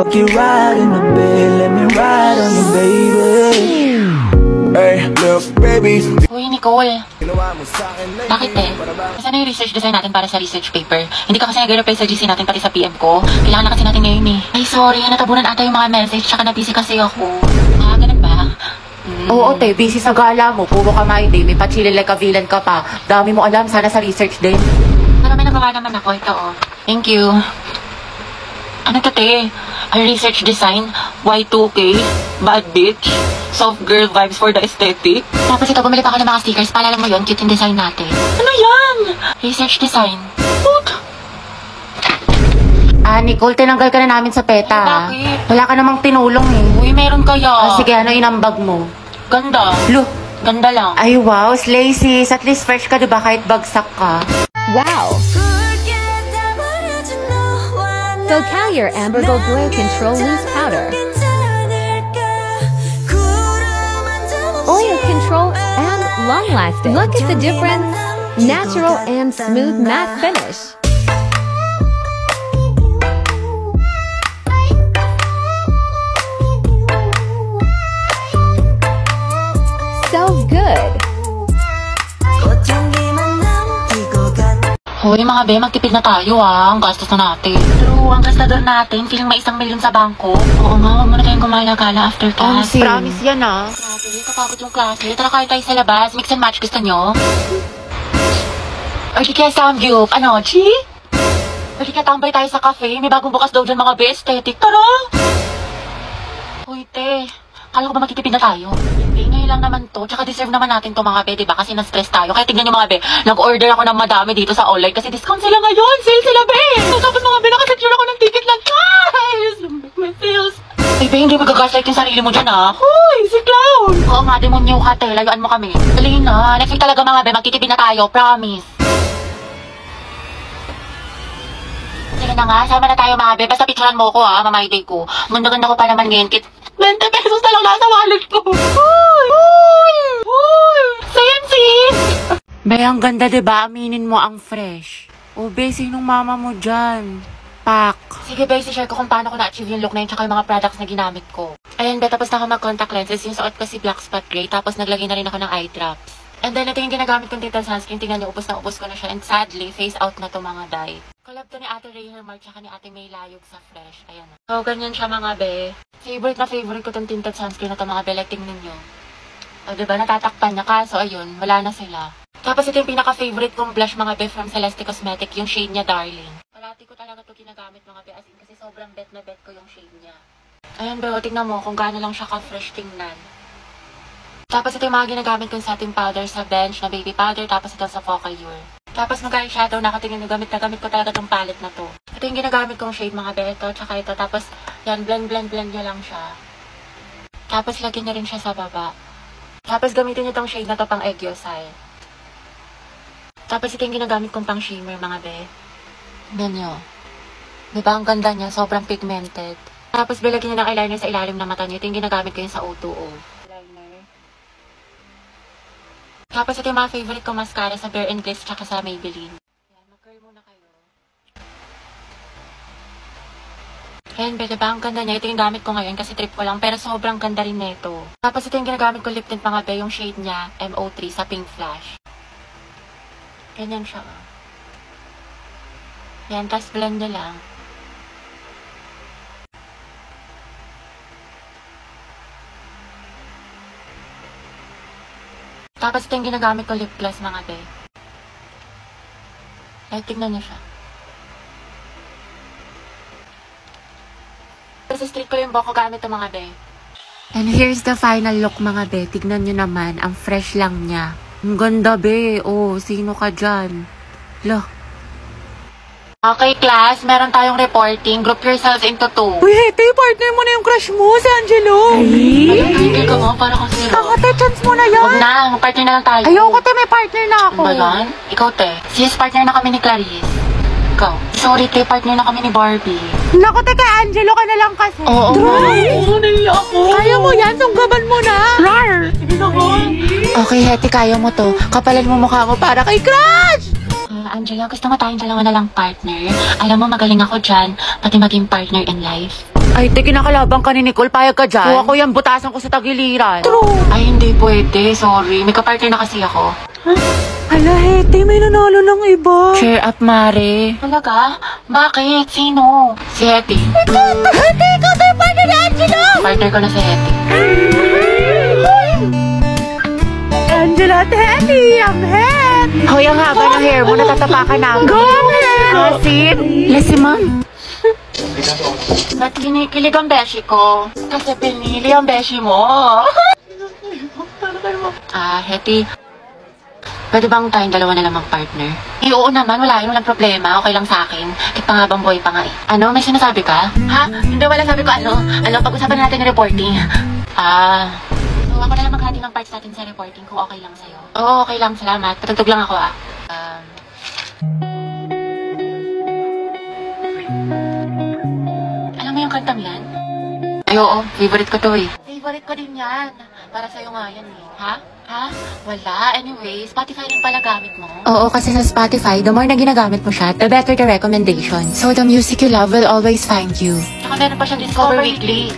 Fuck you right in the bed, let me ride on you, baby. Hey, look, baby. Uy, Nicole. Bakit Saan na yung research design natin para sa research paper? Hindi ka kasi nag-reply sa GC natin pati sa PM ko. Kailangan na kasi natin ngayon Ay, sorry. Natabunan ata yung mga message. Tsaka na-busy kasi ako. Ganun ba? Oo, te. Busy sa gala mo. Puro ka my day. May pa-chile like a villain ka pa. Dami mo alam. Sana sa research din. Pero may nagawa naman ako. Ito, Thank you. Ano to, te? Research design, Y2K, bad bitch, soft girl vibes for the aesthetic. Tapos ito, bumili pa ako ng mga stickers. Paalala mo yun, cute yung design natin. Ano yan? Research design. What? Nicole, tinanggal ka na namin sa PETA. Bakit? Wala ka namang tinulong Uy, meron kaya. Sige, ano inambag mo? Ganda. Look. Ganda lang. Ay, wow, slay sis. At least fresh ka, diba? Kahit bagsak ka. Wow! Vocalier Amber Gold Glow Control Loose Powder. Oil control and long lasting. Look at the difference. Natural and smooth matte finish. So good. Hoy, mga be, magtipid na tayo Ang gastos na natin. True, ang gastador natin. Feeling may 1 milyon sa bangko. Oo nga, huwag muna tayong gumala-gala after class. Promise yan Grabe, kapagod yung klase. Tara kain tayo sa labas. Mix and match, gusto nyo? Or di kaya samgyup. Ano, Chi? Or di kaya tambay tayo sa cafe. May bagong bukas daw dyan mga be, aesthetic. Tara! Hoy, te. Kala ko ba magtitipid na tayo? Hindi, ngayon lang naman to. Tsaka deserve naman natin to mga be, diba? Kasi na-stress tayo. Kaya tignan nyo mga be, nag-order ako ng madami dito sa online kasi discount sila ngayon. Sale sila be! Tapos mga be, nakasecure ako ng ticket lang. Guys! May sales! Ay be, hindi magagaslight yung sarili mo dyan Hoy, si Clown! Oo nga, demonyo ka te. Layuan mo kami. Dali na. Next week talaga mga be, magtitipid na tayo. Promise. Sige na nga, sama na tayo mga be. Basta picturean mo ko mamay-day ko. Ganda-ganda ko pa naman ngayon. 20 pesos na lang nasa wallet ko. Uy! Same sis! Be, ang ganda diba? Aminin mo ang fresh. Be, sinong mama mo dyan? Pak. Sige, be, share ko kung paano ko na-achieve yung look na yun tsaka yung mga products na ginamit ko. Ayan, be, tapos na ako mag-contact lenses. Yung suot ko si Black Spot Gray. Tapos naglagay na rin ako ng eye drops. And then, ito yung ginagamit kong tinted sunscreen. Tingnan niyo, ubos ko na siya. And sadly, face out na to mga day. Collab to ni Ate Ray Hermar tsaka ni Ate May Layog sa Fresh. Ayan. So, ganyan siya mga be. Favorite ko tong tinted sunscreen na to mga be. Like, tingnan nyo. O, diba? Natatakpan niya. Kaso, ayun, wala na sila. Tapos, ito yung pinaka-favorite kong blush mga be from Celeste Cosmetic. Yung shade niya, Darling. Parati ko talaga to ginagamit mga be. As in, kasi sobrang bet na bet ko yung shade niya. Ayan, be. O, tingnan mo kung gaano lang siya ka-fresh tingnan. Tapos ito yung mga ginagamit kong setting powder sa bench na baby powder. Tapos ito sa Focallure. Tapos mag-eyeshadow na ako tingin gamit ko talaga itong palette na to. Ito yung ginagamit kong shade mga be. Ito, tsaka ito. Tapos yan, blend nyo lang siya. Tapos lagyan nyo rin siya sa baba. Tapos gamitin nyo itong shade na to pang Eggyosal. Tapos ito yung ginagamit kong pang shimmer mga be. Tignan nyo. Diba ang ganda niya? Sobrang pigmented. Tapos bilagyan nyo ng eyeliner sa ilalim ng mata nyo. Ito yung ginagamit ko yun sa O2O. Tapos ito yung mga favorite ko mascara sa Bare & Grace tsaka sa Maybelline. Ayan, mag-curl muna kayo. Ayan, diba? Ang ganda niya. Ito yung gamit ko ngayon kasi trip ko lang. Pero sobrang ganda rin nito. Tapos ito yung ginagamit ko lip tint mga be. Yung shade niya, MO3 sa Pink Flash. Ganyan siya. Ayan, tapos blend nyo lang. Tapos ito yung ginagamit ko lip gloss mga be. Like, tignan niyo siya. Tapos street ko yung buhok ko gamit ito mga be. And here's the final look mga be. Tignan nyo naman, ang fresh lang niya. Ang ganda be. Sino ka dyan? Loh. Okay, class. Meron tayong reporting. Group yourselves into 2. Uy, Hete, partner mo na yung crush mo, si Angelo. Ay, ka mo. Para kasi Takate, chance mo na yan. Huwag na. Partner na lang tayo. Ayoko, te, may partner na ako. Ba yan? Ikaw, te. Sis, partner na kami ni Clarice. Ikaw. Sorry, te. Partner na kami ni Barbie. Naku, te, kay Angelo ka na lang kasi. Oo. Oo, naiya ako. Kaya mo yan, sunggaban mo na. Rar! Sige naman. Okay, Hete, kaya mo to. Kapalan mo mukha mo para kay crush! Angela, gusto mo tayong dalawa na lang partner? Alam mo, magaling ako dyan, pati maging partner in life. Ay, di kinakalaban ka ni Nicole. Payag ka dyan. Kuha ko yan, butasan ko sa tagiliran. Ay, hindi pwede. Sorry. May kapartner na kasi ako. Hala, Hete, may nanalo ng iba. Cheer up, Mare. Talaga? Bakit? Sino? Si Hetty. Hete, ikaw tayo partner ni Angelo! Partner ko na si Hetty. Angelo at Hetty, ang head! Hoy, ang haba ng hair mo, natatapakan namin. Go, hair! Asin? Lasi, ma'am. Ba't kinikilig ang beshi ko? Kasi pinili ang beshi mo. Hetty. Pwede bang tayong dalawa na lang mag-partner? Eh, oo naman. Walang problema. Okay lang sa akin. Kahit pangabang boy pa nga eh. Ano? May sinasabi ka? Ha? Hindi, wala sabi ko ano. Pag-usapan natin yung reporting. So ako na lang maghati ng parts natin sa reporting kung okay lang sa'yo. Oo, okay lang. Salamat. Patugtog lang ako Alam mo yung kantang yan? Ay, oo. Favorite ko to eh. Favorite ko din yan. Para sa'yo nga yan eh. Ha? Wala. Anyway, Spotify rin pala gamit mo. Oo, kasi sa Spotify, the more na ginagamit mo siya, the better the recommendation. So the music you love will always find you. Tsaka meron pa siyang Discover Weekly.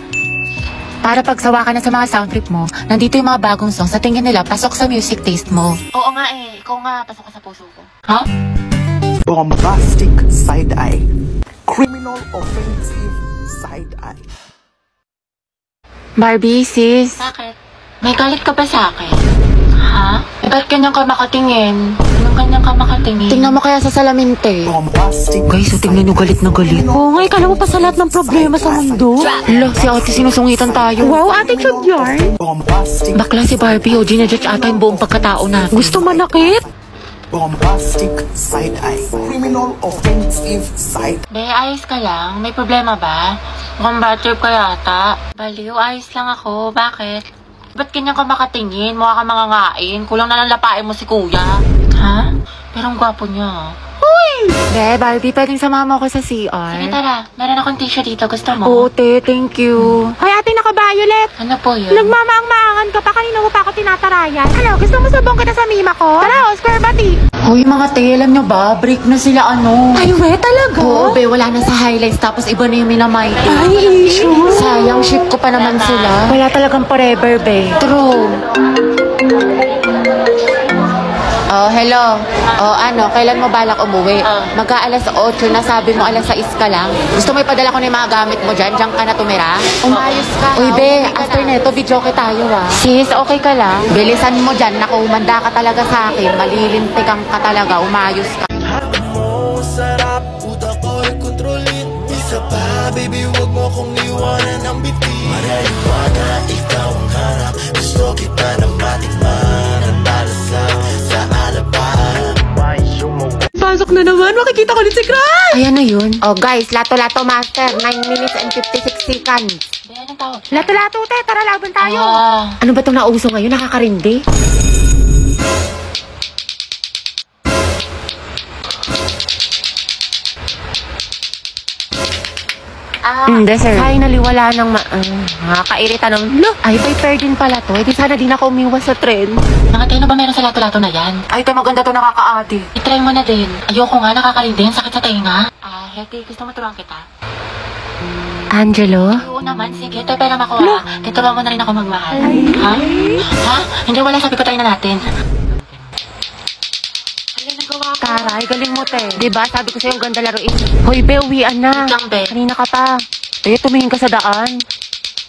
Para pagsawa ka na sa mga sound trip mo, nandito yung mga bagong songs sa tingin nila pasok sa music taste mo. Oo nga eh. Ikaw nga, pasok ka sa puso ko. Ha? Bombastic side eye. Criminal offensive side eye. Barbie, sis. Bakit? May galit ka ba sa akin? Ha? Ba't ganyan ka makatingin? Anong ganyan ka makatingin? Tingnan mo kaya sa salamin, te. Bombastic. Guys, so tingnan nyo galit na galit. Oo nga, ikala mo pa sa lahat ng problema sa mundo. Hala, si ate sinusungitan tayo. Wow, ate chub yarn. Bombastic. Bakla si Barbie, o ginajudge ata yung buong pagkatao natin. Gusto manakit? Bombastic side eye. Criminal offensive side. Be, ayos ka lang? May problema ba? Mukhang bad trip ka yata. Baliw, ayos lang ako. Bakit? Ba't ganyan ka makatingin? Mukha ka mangangain. Kulang na lang lapain mo si kuya. Ha? Pero ang gwapo niya. Be, Barbie, pwedeng samahan mo ako sa CR? Sige, tara. Meron akong tissue dito. Gusto mo? Oo, te, thank you. Hoy, ate, naka-violet. Ano po yun? Nagmamaang-maangan ka pa. Kanina mo pa ako tinatarayan. Hello, gusto mo sabong kita sa mima ko? Tara, Oscar Bati. Hoy, mga te, alam nyo ba? Break na sila Ay, we, talaga? Oo, be, wala na sa highlights. Tapos iba na yung minamighty. Ay, issue. Sayang, ship ko pa naman sila. Wala talagang forever, be. True. Oh, hello. Oh, kailan mo balak umuwi? Magka-alas 8 na, sabi mo alas 6 ka lang. Gusto mo ipadala ko na yung mga gamit mo dyan? Diyan ka na tumira? Umayos ka. Uy, be, after neto, video ko tayo, Sis, okay ka lang? Bilisan mo dyan, naku, umanda ka talaga sa akin. Malilintikan ka talaga, umayos ka. Mo sarap, utak ko'y kontrolin. Isa pa, baby, wag mo kong iwanan ng biti. Marijuana, ikaw ang harap. Gusto kita na matikman at talasan sa alapan. Pasok na naman, makikita ko ulit si Crush! Ayan na yun. Oh, guys, lato-lato master, 9 minutes and 56 seconds. Be, anong tawag? Lato-lato, te, tara laban tayo. Ah. Ano ba itong nauso ngayon? Nakakarindi? Hindi, sir. Finally, wala nang nakakairita ng, ay, by pair din pala to. Di sana din ako umiwas sa trend. Mga tayo, ano ba meron sa lato-lato na yan? Ay, te, maganda to, nakaka-adi. I-try mo na din. Ayoko nga, nakakalindi. Ang sakit sa tenga. Hetty, gusto mo turuan kita? Angelo? Oo naman, sige. Tayo pera makuha. Tuturuan mo na rin ako magmahal. Ha? Ha? Hindi, wala. Sabi ko tayo na natin. Ay, nagawa ko. Taray, galing mo, te. Diba, sabi ko sa'yo, ang ganda laruin. Hoy, be, uwian na. Wait lang, be. Kanina ka pa. Te, tumingin ka sa daan.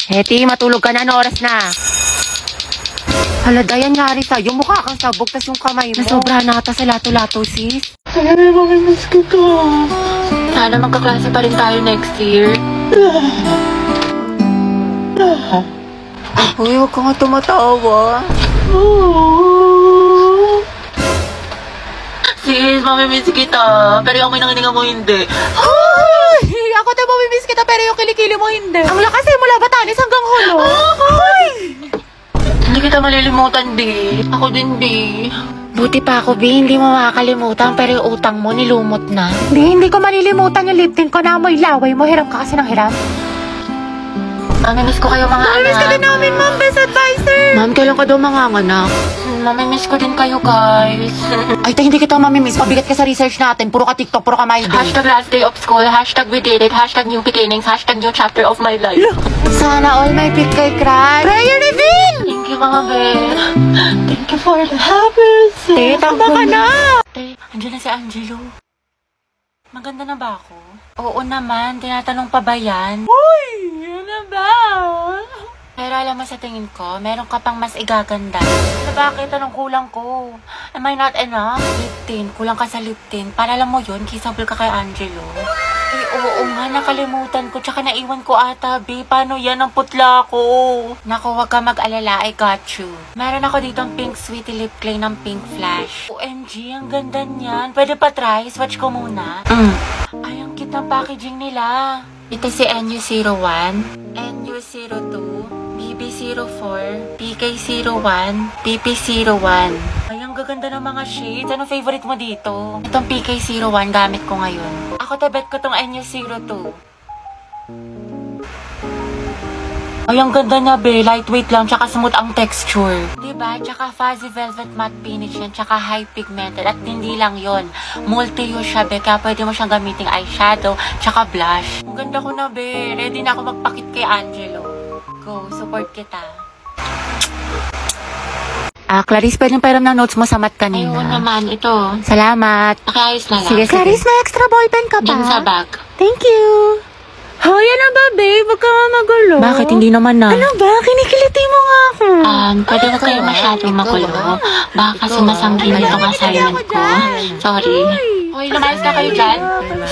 Hetty, matulog ka na. Ano oras na? Hala, Dayan, nyari sa'yo. Mukha kang sabog, tas yung kamay mo. Nasobrahan na ata sa lato-lato, sis. Sana magkaklase pa rin tayo next year. Uy, huwag ka nga tumatawa. Sis, mamimiss kita. Pero yung may nangininga mo hindi. Ay! Ako tayo mamimiss kita pero yung kilikili mo hindi. Ang lakas eh, mula Batanes hanggang Hulo. Ay! Hindi kita malilimutan, di. Ako din, di. Buti pa ako, Bi, hindi mo makakalimutan pero yung utang mo nilumot na. Hindi ko malilimutan yung lip tint ko na amoy laway mo. Hiram ka kasi ng hiram. Mamimiss ko kayo mga anak. Mamimiss ka din namin, ma'am. Best advisor. Ma'am, kailan ka daw manganganak? Namimiss ko din kayo, guys. Ay, tay, hindi kita mamimiss. Pabigat ka sa research natin. Puro ka TikTok, puro ka my day. Hashtag last day of school, hashtag we did it, hashtag new beginnings, hashtag new chapter of my life. Sana all may pick kay cry. Prayer reveal! Thank you, mga be. Thank you for the happiness. Te, tamba ka na! Te, andyan na si Angelo. Maganda na ba ako? Oo naman, tinatanong pa ba yan? Uy, yun na ba? Pero alam mo sa tingin ko, meron ka pang mas igaganda. Na bakit? Anong kulang ko? Am I not enough? Lip tint. Kulang ka sa lip tint. Para alam mo yun, kissable ka kay Angelo. Eh, oo nga, nakalimutan ko. Tsaka naiwan ko ata, B. Paano yan? Ang putla ko. Naku, wag ka mag-alala. I got you. Meron ako dito ang pink sweetie lip clay ng Pink Flash. OMG, ang ganda niyan. Pwede pa try? Swatch ko muna. Ay, ang cute ng packaging nila. Ito si NU01, NU02, BB04, PK01, PP01. Ay, ang gaganda ng mga shades. Anong favorite mo dito? Itong PK01 gamit ko ngayon. Ako tabet ko tong NU02. Ay, ang ganda niya, be. Lightweight lang, tsaka smooth ang texture. Diba? Tsaka fuzzy velvet matte finish yan, tsaka high pigmented. At hindi lang yon, multi-use siya, be. Kaya pwede mo siyang gamiting eyeshadow, tsaka blush. Ang ganda ko na, be. Ready na ako magpakit kay Angelo. Go, support kita. Clarice, pwedeng pairam ng notes mo sa mat kanina. Ayun naman, ito. Salamat. Nakiayos na lang. Sige, Clarice, may extra ballpen ka pa? Diyan sa bag. Thank you. Hoy, ano ba, babe? Huwag ka nga magulo. Bakit? Hindi naman na. Ano ba? Kinikiliti mo nga ako. Pwede ba kayo masyadong magulo? Baka kasi masangkin itong assignment ko. Sorry. Hoy, lumayas ka kayo dyan.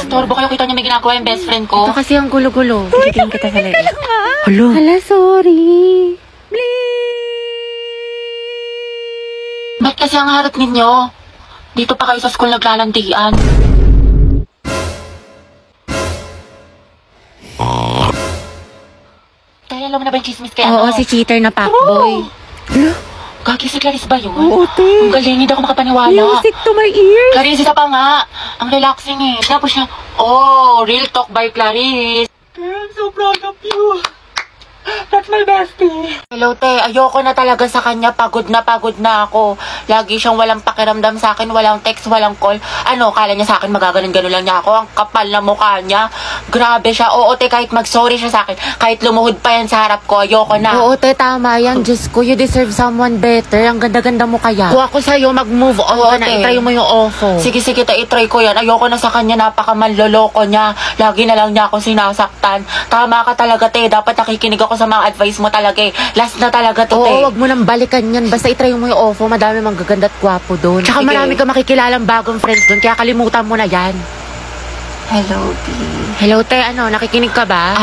Storbo kayo, kita niyo may ginagawa yung best friend ko. Ito kasi ang gulo-gulo. Tititingin kita sa leeg. Hello. Hala, sorry. Ba't kasi ang harap ninyo? Dito pa kayo sa school naglalandian. Kaya alam mo na ba yung chismis kaya Oo, si cheater na fuckboy. Gagi si Clarice ba yun? Oo, te. Ang galing, hindi ako makapaniwala. Music to my ears. Clarice, isa pa nga. Ang relaxing eh. Tapos siya, oh, real talk by Clarice. I'm so proud of you. That's my bestie. Hello, te. Ayoko na talaga sa kanya. Pagod na ako. Lagi siyang walang pakiramdam sa akin. Walang text, walang call. Ano, kala niya sa akin magaganon-ganon lang niya ako. Ang kapal na mukha niya. Grabe siya. Oo, te, kahit mag-sorry siya sa akin. Kahit lumuhod pa yan sa harap ko. Ayoko na. Oo, te, tama yan. Diyos ko, you deserve someone better. Ang ganda-ganda mo kaya. Kung ako sa'yo, mag-move on Oo, ka na. te. Itry mo yung ofo. Sige, te, itry ko yan. Ayoko na sa kanya. Napakamanloloko niya. Lagi na lang niya ako sinasaktan. Tama ka talaga, te. Dapat nakikinig ako sa mga advice mo talaga eh. Last na talaga to, te. Oo, wag mo nang balikan yan. Basta itry mo yung ofo. Madami mang gaganda at gwapo doon. Tsaka Sige. marami ka makikilalang bagong friends doon. Kaya kalimutan mo na yan. Hello, B. Hello, te. Ano, nakikinig ka ba?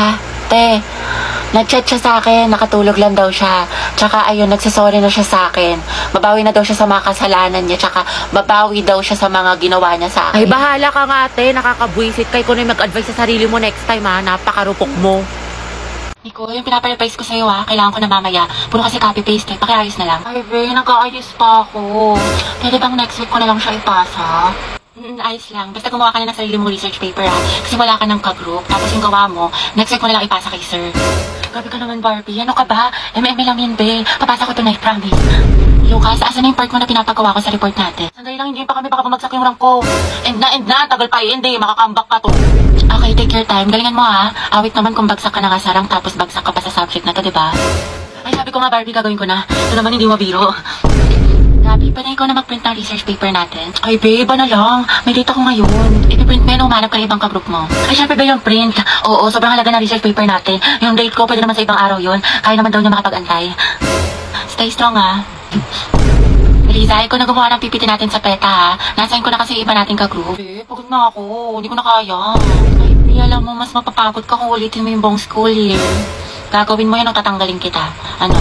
Te, nag-chat siya sa akin, nakatulog lang daw siya. Tsaka ayun, nagsasorry na siya sa akin. Babawi na daw siya sa mga kasalanan niya. Tsaka babawi daw siya sa mga ginawa niya sa akin. Ay, bahala ka nga, te. Nakakabwisit. Kay ko na yung mag-advise sa sarili mo next time, ha. Napakarupok mo. Nico, yung pinaparapise ko sa'yo kailangan ko na mamaya. Puro kasi copy-paste pakiayos na lang. Ay, be, nag-aayos pa ako. Pwede bang next week ko na lang siya ipasa? Ayos lang. Basta gumawa ka na ng sarili mong research paper kasi wala ka ng ka-group. Tapos yung gawa mo, next week ko na lang ipasa kay sir. Grabe ka naman, Barbie. Ano ka ba? MM lang yun, be. Papasa ko tonight, promise. Lucas, asan na yung part mo na pinapagawa ko sa report natin? Sandali lang, hindi pa kami baka bumagsak yung rank ko. End na. Tagal pa hindi. Makakambak ka to. Okay, take your time. Galingan mo Awit naman kung bagsak ka na nga sa rank tapos bagsak ka pa sa subject na to, diba? Ay, sabi ko nga, Barbie, gagawin ko na. Ito naman hindi mabiro. Gabi, pwede ikaw na mag-print ng research paper natin. Ay, babe, iba na lang. May date ako ngayon. I-print mo yun, umanap ka na ibang ka-group mo. Ay, syempre ba yung print? Oo, sobrang halaga ng research paper natin. Yung date ko, pwede naman sa ibang araw yun. Kaya naman daw niya makapag-antay. Stay strong, Liza, ikaw na gumawa ng PPT natin sa PETA, Nasayin ko na kasi iba natin ka-group. Eh, pagod na ako. Hindi ko na kaya. Ay, alam mo, mas mapapagod ka kung ulitin mo yung buong school, Gagawin mo yan o tatanggalin kita. Ano?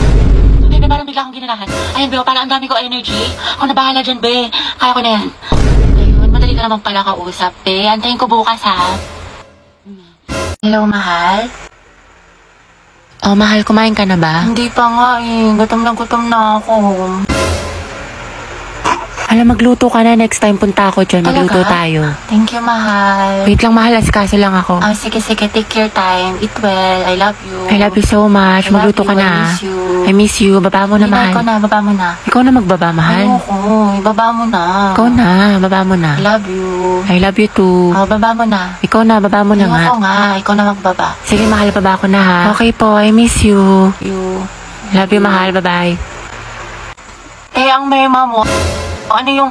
Bebe, parang bigla akong ginanahan. Ayun, Beo, parang ang dami ko energy. Ako na bahala dyan, Be. Kaya ko na yan. Ayun, madali ka naman pala kausap, Be. Antayin ko bukas, Hello, mahal? Oh, mahal, kumain ka na ba? Hindi pa nga, Gutom na ako. Alam, magluto ka na. Next time punta ako dyan. Talaga? Magluto tayo. Thank you, mahal. Wait lang, mahal. Asikaso lang ako. Sige. Take your time. Eat well. I love you. I love you so much. I love Magluto ka you. na. I miss you. I miss you. Baba mo na, mahal. Ikaw na. Baba mo na. Ikaw na magbaba, mahal. Ayoko. Ibaba mo na. Ikaw na. Baba mo na. I love you. I love you too. Baba mo na. Ikaw na. Baba mo na nga. Ayoko nga. Ikaw na magbaba. Sige, mahal. Baba ko na, ha? Okay po. I miss you. You. Love you, mahal. Bye-bye. Ang mema mo. Ano yung...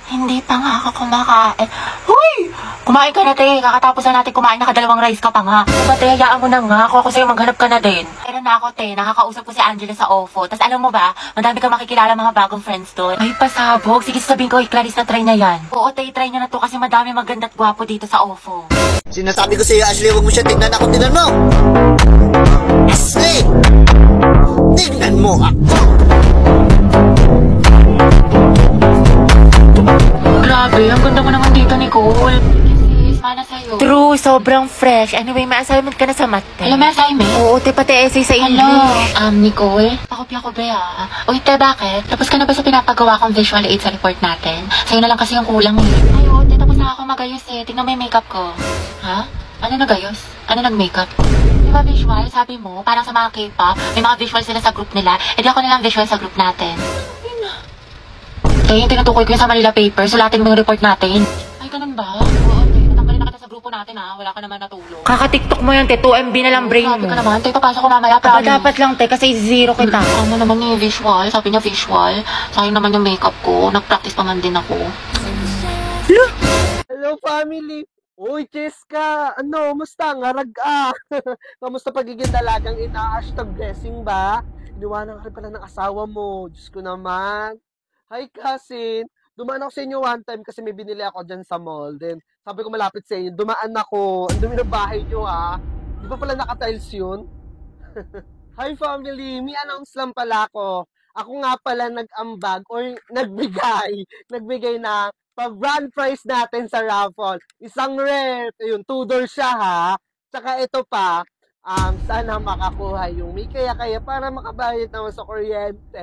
Hindi pa nga ako kumakain. Huy! Kumain ka na, te. Kakatapos na natin kumain. Nakadalawang rice ka pa nga. Diba, te? Hayaan mo na nga. Ako sa'yo, maghanap ka na din. Pero na ako, te. Nakakausap ko si Angela sa OFO. Tapos alam mo ba, madami kang makikilala mga bagong friends doon. Ay, pasabog. Sige, sabihin ko, Clarice, na try na yan. Oo, te. Try nyo na to kasi madami maganda at gwapo dito sa OFO. Sinasabi ko sa'yo, Ashley, huwag mo siya tignan ako. Tignan mo! Ashley! Tignan mo ako! Grabe, ang ganda mo naman dito, Nicole. Mana sa'yo. True, sobrang fresh. Anyway, may assignment ka na sa math. Alam mo, assignment? Oo, te, pati essay sa Hello, English. Nicole? Pakopya ko ba Uy, te, bakit? Tapos ka na ba sa pinapagawa kong visual aid sa report natin? Sa'yo na lang kasi yung kulang eh. Ay, oo, te, tapos na ako magayos eh. Tingnan mo yung makeup ko. Ha? Ano nagayos? Ano nag-makeup? Di ba visual? Sabi mo, parang sa mga K-pop, may mga visual sila sa group nila. E di ako nilang visual sa group natin. Eh, yung tinutukoy ko yung sa Manila paper, sulatin mo yung report natin. Ay, ganun ba? Oo, te. Natanggalin na kita sa grupo natin, ha? Wala ka naman natulog. Kaka-tiktok mo yun, te. 2 MB na lang brain Sabi mo. ka naman, te. Papasok ko mamaya, Aba, promise. dapat lang, te, kasi zero kita. Ano naman yung visual? Sabi niya visual. Sayang naman yung makeup ko. Nag-practice pa man din ako. Hello, family! Uy, Cheska! Ano, musta? Ngarag Kamusta pagiging dalagang ina-hashtag blessing ba? Iniwanan ka rin pala ng asawa mo. Diyos ko naman. Hi, cousin! Dumaan ako sa inyo one time kasi may binili ako dyan sa mall. Then, sabi ko malapit sa inyo. Dumaan ako. Ang dumi ng bahay nyo, ha? Di ba pala naka-tiles yun? Hi, family! May announce lang pala ako. Ako nga pala nag-ambag or nagbigay na pag-grand prize natin sa raffle. Isang ref, yun, 2 doors siya ha. Tsaka ito pa, sana makakuha yung may kaya para makabayad naman sa kuryente.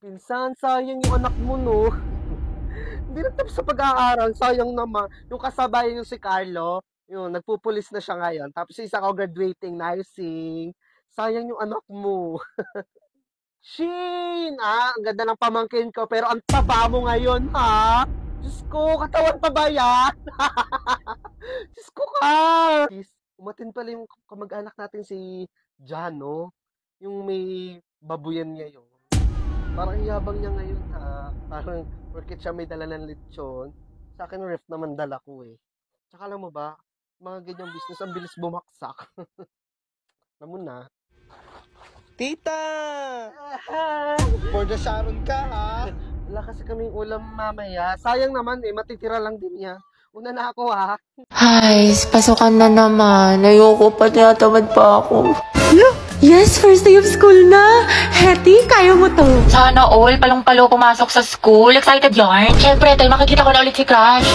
Pinsan, sayang yung anak mo, no? Hindi na tapos sa pag-aaral, sayang naman. Yung kasabay yung si Carlo, yun, nagpupulis na siya ngayon. Tapos isa ko graduating nursing. Sayang yung anak mo. Shin! Ang ganda ng pamangkin ko, pero ang taba mo ngayon, ha? Diyos ko, katawan pa ba yan? Diyos ko ka! Umatin pala yung kamag-anak natin si Jano, yung may babuyan niya yun. Parang yabang niya ngayon, ha? Parang, porket siya may dala ng lechon, sa akin ref naman dala ko, eh. Tsaka alam mo ba, mga ganyang business, ang bilis bumaksak. Alam mo na. Tita! For the Sharon ka, ha? Wala kasi kaming ulam mamaya. Sayang naman eh, matitira lang din niya. Una na ako ha. Ay, pasukan na naman. Ayoko pa, tinatamad pa ako. Yes, first day of school na. Hetty, kaya mo to. Sana all, palong-palo pumasok sa school. Excited yarn? Siyempre, tayo makikita ko na ulit si Crush.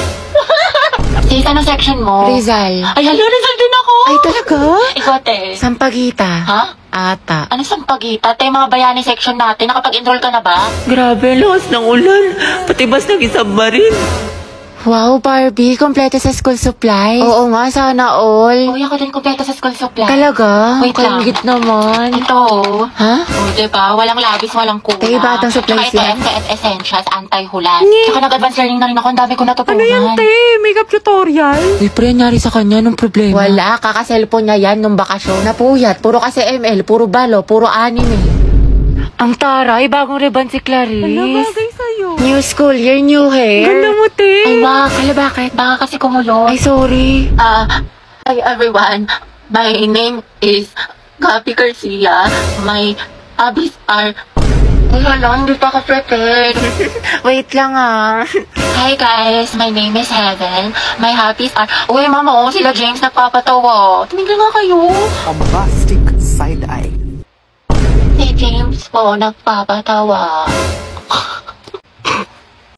Sis, anong section mo? Rizal. Ay, hello, Rizal din ako! Ay, talaga? Ikaw, te. Sampagita. Ha? Ata. Ano sampagita? Te, mga bayani section natin. Nakapag-enroll ka na ba? Grabe, lakas ng ulan. Pati bas nag-isubmarine. Wow, Barbie, kompleto sa school supply. Oo nga, sana all. Uy, ako din kumpleto sa school supply. Talaga? Wait lang. Kalingit naman. Ito, oh. Ha? O, diba? Walang labis, walang kulang. Tay, batang supplies Tsaka yan. ito, FKS Essentials, anti-hulan. Tsaka nag-advance learning na rin ako. Ang dami ko natutunan. Makeup tutorial? Uy, pre, nangyari sa kanya nung problema. Wala, kaka-cellphone niya yan nung bakasyon. Napuyat, puro kasi ML, puro balo, puro anime. Ang taray, bagong ribbon si Clarice. Ano bagay sa'yo? New school year, new hair. Ganda mo, te. Ay, wak. Kala bakit? Baka kasi kumulot. Ay, sorry. Hi everyone. My name is Gabi Garcia. My hobbies are... Ay, hala, hindi pa ako prepared. Wait lang Hi guys, my name is Heaven. My hobbies are... Uy, mama, sila James nagpapatawa. Tumigil nga kayo. Bombastic side-eye. Si James po nagpapatawa.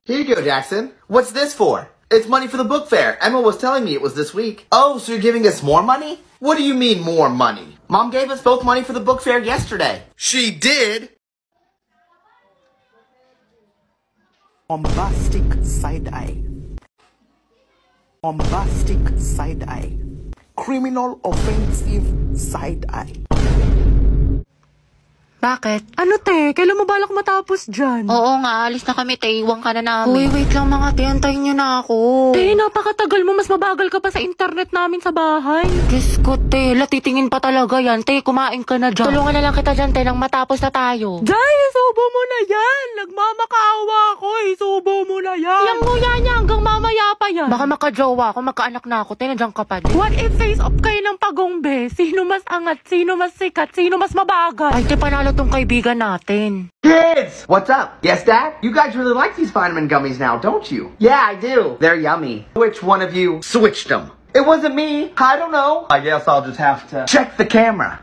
Here you go, Jackson. What's this for? It's money for the book fair. Emma was telling me it was this week. Oh, so you're giving us more money? What do you mean more money? Mom gave us both money for the book fair yesterday. She did? Bombastic side eye. Bombastic side eye. Criminal offensive side eye. Bakit? Ano te? Kailan mo balak matapos dyan? Oo nga, alis na kami, te. Iwan ka na namin. Uy, wait lang mga te. Antayin nyo na ako. Te, napakatagal mo. Mas mabagal ka pa sa internet namin sa bahay. Diyos ko, te. Latitingin pa talaga yan. Te, kumain ka na dyan. Tulungan na lang kita dyan, te, nang matapos na tayo. Jai, isubo mo na yan. Nagmamakaawa ako. Isubo mo na yan. Yang nguya niya hanggang mamaya pa yan. Baka makajowa ako, magkaanak na ako, te. Nandiyan ka pa din. What if face off kayo ng pagongbe? Sino mas angat? Sino mas sikat? Sino mas mabagal? Ay, te, panalo tong kaibigan natin. Kids! What's up? Yes, Dad? You guys really like these vitamin gummies now, don't you? Yeah, I do. They're yummy. Which one of you switched them? It wasn't me. I don't know. I guess I'll just have to check the camera.